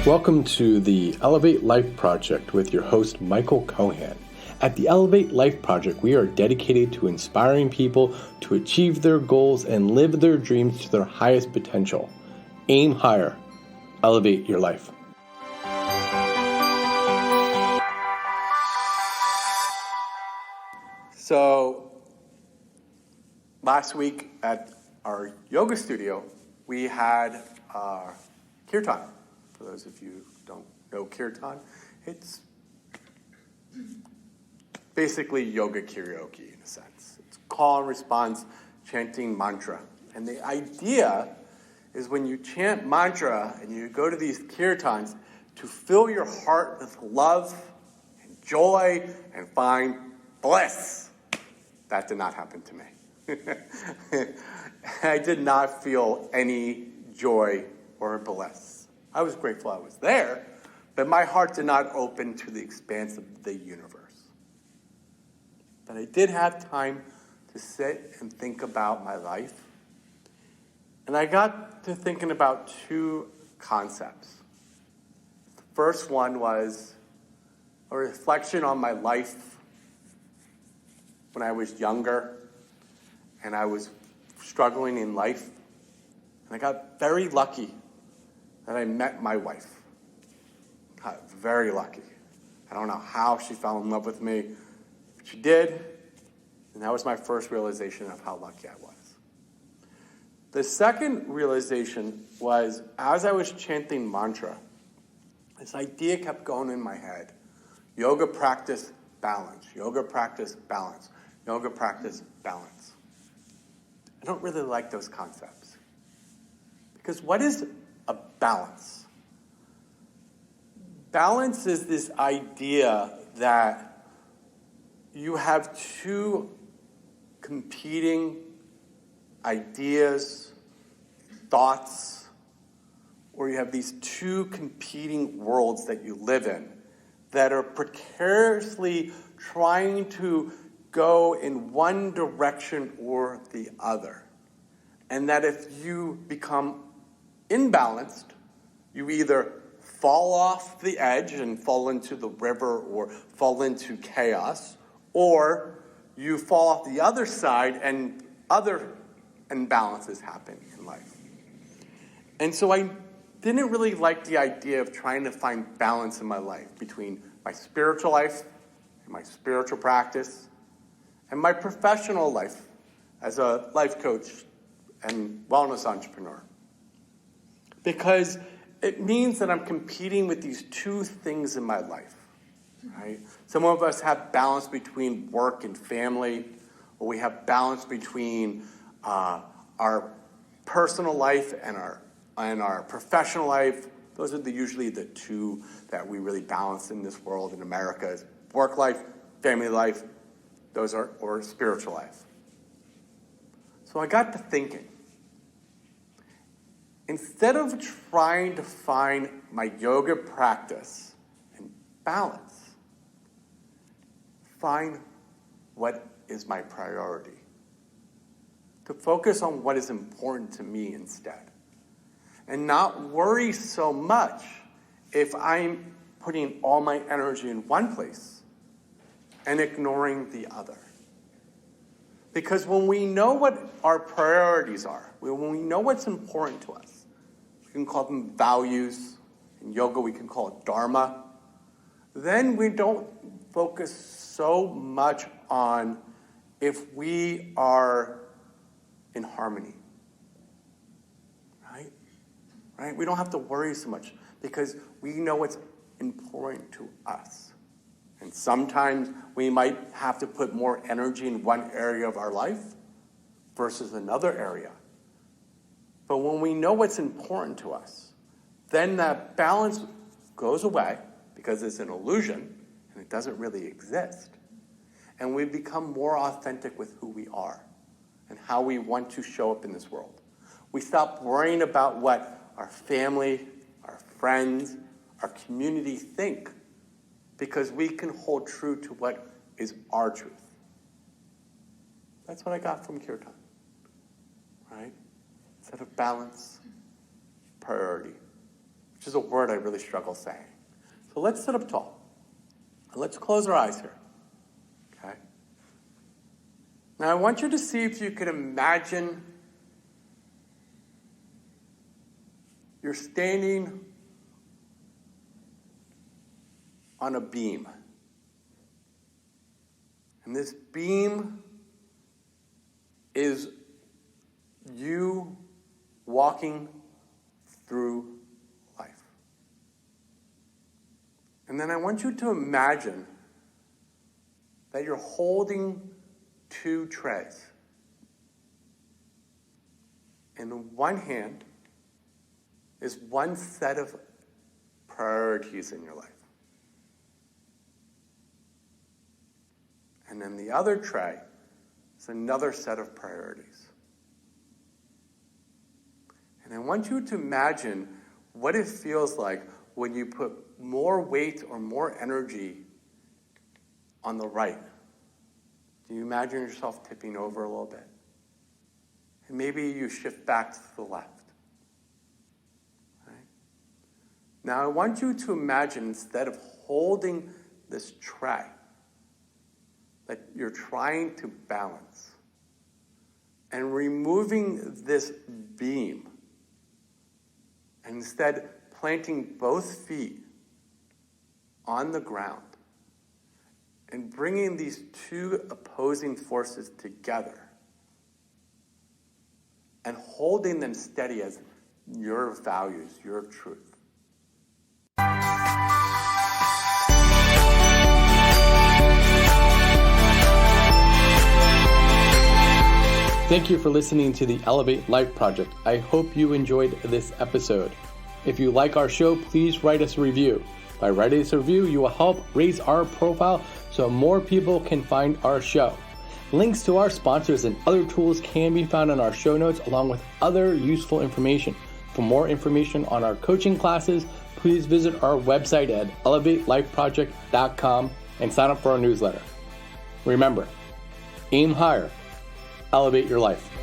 Welcome to the Elevate Life Project with your host, Michael Cohan. At the Elevate Life Project, we are dedicated to inspiring people to achieve their goals and live their dreams to their highest potential. Aim higher. Elevate your life. So, last week at our yoga studio, we had kirtan. For those of you who don't know kirtan, it's basically yoga karaoke in a sense. It's call and response, chanting mantra. And the idea is when you chant mantra and you go to these kirtans to fill your heart with love and joy and find bliss. That did not happen to me. I did not feel any joy or bliss. I was grateful I was there, but my heart did not open to the expanse of the universe. But I did have time to sit and think about my life. And I got to thinking about two concepts. The first one was a reflection on my life when I was younger and I was struggling in life. And I got very lucky that I met my wife. Got very lucky. I don't know how she fell in love with me, but she did. And that was my first realization of how lucky I was. The second realization was, as I was chanting mantra, this idea kept going in my head. Yoga practice, balance. Yoga practice, balance. Yoga practice, balance. I don't really like those concepts. Because what is a balance? Balance is this idea that you have two competing ideas, thoughts, or you have these two competing worlds that you live in that are precariously trying to go in one direction or the other. And that if you become imbalanced, you either fall off the edge and fall into the river or fall into chaos, or you fall off the other side and other imbalances happen in life. And so I didn't really like the idea of trying to find balance in my life between my spiritual life and my spiritual practice and my professional life as a life coach and wellness entrepreneur. Because it means that I'm competing with these two things in my life, right? Some of us have balance between work and family, or we have balance between our personal life and our professional life. Those are usually the two that we really balance in this world in America: is work life, family life, or spiritual life. So I got to thinking. Instead of trying to find my yoga practice and balance, find what is my priority. To focus on what is important to me instead. And not worry so much if I'm putting all my energy in one place and ignoring the other. Because when we know what our priorities are, when we know what's important to us, we can call them values. In yoga, we can call it dharma. Then we don't focus so much on if we are in harmony. Right? We don't have to worry so much because we know what's important to us. And sometimes we might have to put more energy in one area of our life versus another area. But when we know what's important to us, then that balance goes away because it's an illusion and it doesn't really exist. And we become more authentic with who we are and how we want to show up in this world. We stop worrying about what our family, our friends, our community think because we can hold true to what is our truth. That's what I got from kirtan, right? Instead of balance, priority, which which is a word I really struggle saying. So let's sit up tall. And let's close our eyes here. Okay? Now I want you to see if you can imagine you're standing on a beam. And this beam is you walking through life. And then I want you to imagine that you're holding two trays. In one hand is one set of priorities in your life. And then the other tray is another set of priorities. And I want you to imagine what it feels like when you put more weight or more energy on the right. Do you imagine yourself tipping over a little bit? And maybe you shift back to the left. Right? Now I want you to imagine, instead of holding this tray that you're trying to balance, and removing this beam, and instead planting both feet on the ground and bringing these two opposing forces together and holding them steady as your values, your truth. Thank you for listening to the Elevate Life Project. I hope you enjoyed this episode. If you like our show, please write us a review. By writing us a review, you will help raise our profile so more people can find our show. Links to our sponsors and other tools can be found in our show notes, along with other useful information. For more information on our coaching classes, please visit our website at elevatelifeproject.com and sign up for our newsletter. Remember, aim higher, elevate your life.